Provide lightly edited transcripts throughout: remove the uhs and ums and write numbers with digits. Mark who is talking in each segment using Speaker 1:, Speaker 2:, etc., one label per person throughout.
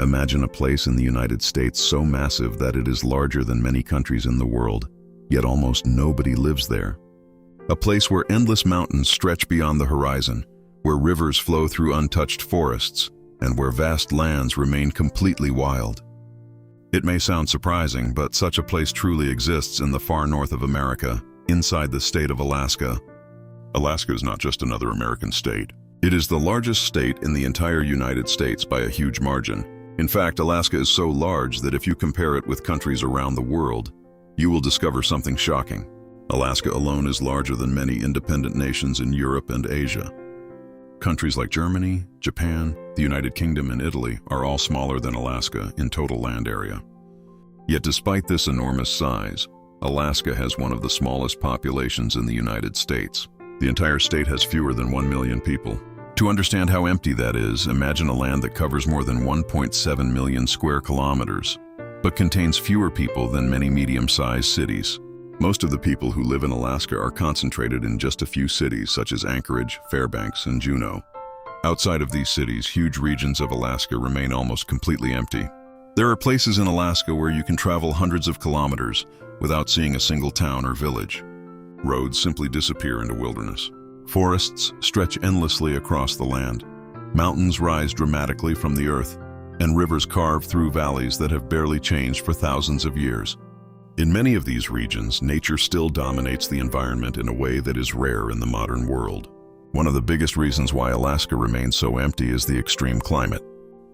Speaker 1: Imagine a place in the United States so massive that it is larger than many countries in the world, yet almost nobody lives there. A place where endless mountains stretch beyond the horizon, where rivers flow through untouched forests, and where vast lands remain completely wild. It may sound surprising, but such a place truly exists in the far north of America, inside the state of Alaska. Alaska is not just another American state. It is the largest state in the entire United States by a huge margin. In fact, Alaska is so large that if you compare it with countries around the world, you will discover something shocking. Alaska alone is larger than many independent nations in Europe and Asia. Countries like Germany, Japan, the United Kingdom, and Italy are all smaller than Alaska in total land area. Yet despite this enormous size, Alaska has one of the smallest populations in the United States. The entire state has fewer than 1 million people. To understand how empty that is, imagine a land that covers more than 1.7 million square kilometers, but contains fewer people than many medium-sized cities. Most of the people who live in Alaska are concentrated in just a few cities such as Anchorage, Fairbanks, and Juneau. Outside of these cities, huge regions of Alaska remain almost completely empty. There are places in Alaska where you can travel hundreds of kilometers without seeing a single town or village. Roads simply disappear into wilderness. Forests stretch endlessly across the land. Mountains rise dramatically from the earth, and rivers carve through valleys that have barely changed for thousands of years. In many of these regions, nature still dominates the environment in a way that is rare in the modern world. One of the biggest reasons why Alaska remains so empty is the extreme climate.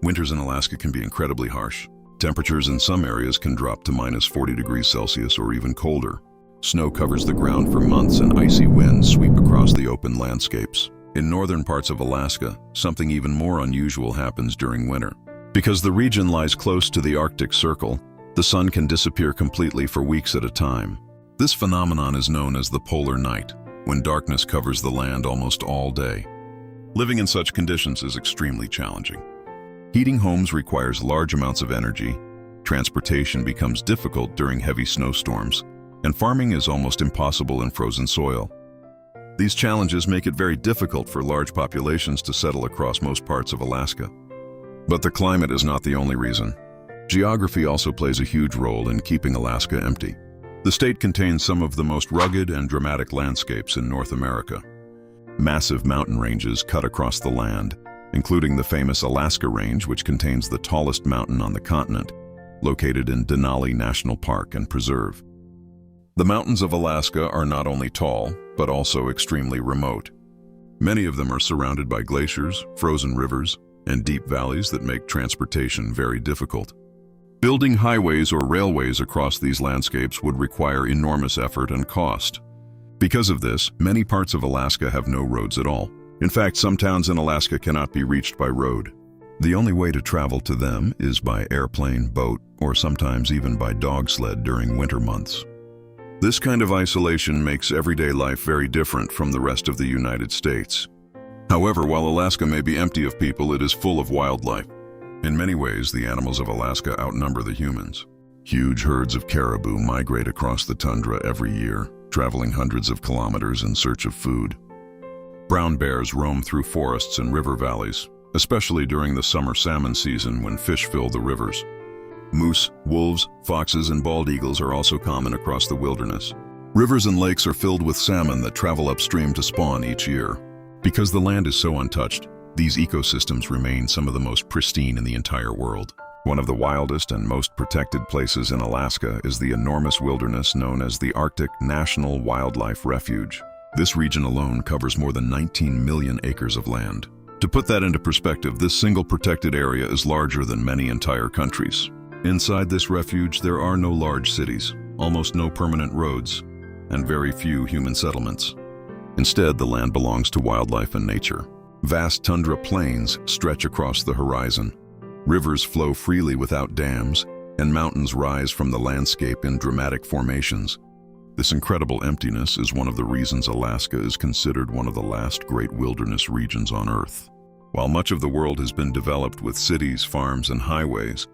Speaker 1: Winters in Alaska can be incredibly harsh. Temperatures in some areas can drop to -40 degrees Celsius or even colder. Snow covers the ground for months and icy winds sweep across the open landscapes. In northern parts of Alaska, something even more unusual happens during winter. Because the region lies close to the Arctic Circle, the sun can disappear completely for weeks at a time. This phenomenon is known as the polar night, when darkness covers the land almost all day. Living in such conditions is extremely challenging. Heating homes requires large amounts of energy, transportation becomes difficult during heavy snowstorms, and farming is almost impossible in frozen soil. These challenges make it very difficult for large populations to settle across most parts of Alaska. But the climate is not the only reason. Geography also plays a huge role in keeping Alaska empty. The state contains some of the most rugged and dramatic landscapes in North America. Massive mountain ranges cut across the land, including the famous Alaska Range, which contains the tallest mountain on the continent, located in Denali National Park and Preserve. The mountains of Alaska are not only tall, but also extremely remote. Many of them are surrounded by glaciers, frozen rivers, and deep valleys that make transportation very difficult. Building highways or railways across these landscapes would require enormous effort and cost. Because of this, many parts of Alaska have no roads at all. In fact, some towns in Alaska cannot be reached by road. The only way to travel to them is by airplane, boat, or sometimes even by dog sled during winter months. This kind of isolation makes everyday life very different from the rest of the United States. However, while Alaska may be empty of people, it is full of wildlife. In many ways, the animals of Alaska outnumber the humans. Huge herds of caribou migrate across the tundra every year, traveling hundreds of kilometers in search of food. Brown bears roam through forests and river valleys, especially during the summer salmon season when fish fill the rivers. Moose, wolves, foxes, and bald eagles are also common across the wilderness. Rivers and lakes are filled with salmon that travel upstream to spawn each year. Because the land is so untouched, these ecosystems remain some of the most pristine in the entire world. One of the wildest and most protected places in Alaska is the enormous wilderness known as the Arctic National Wildlife Refuge. This region alone covers more than 19 million acres of land. To put that into perspective, this single protected area is larger than many entire countries. Inside this refuge, there are no large cities, almost no permanent roads, and very few human settlements. Instead, the land belongs to wildlife and nature. Vast tundra plains stretch across the horizon. Rivers flow freely without dams, and mountains rise from the landscape in dramatic formations. This incredible emptiness is one of the reasons Alaska is considered one of the last great wilderness regions on Earth. While much of the world has been developed with cities, farms, and highways,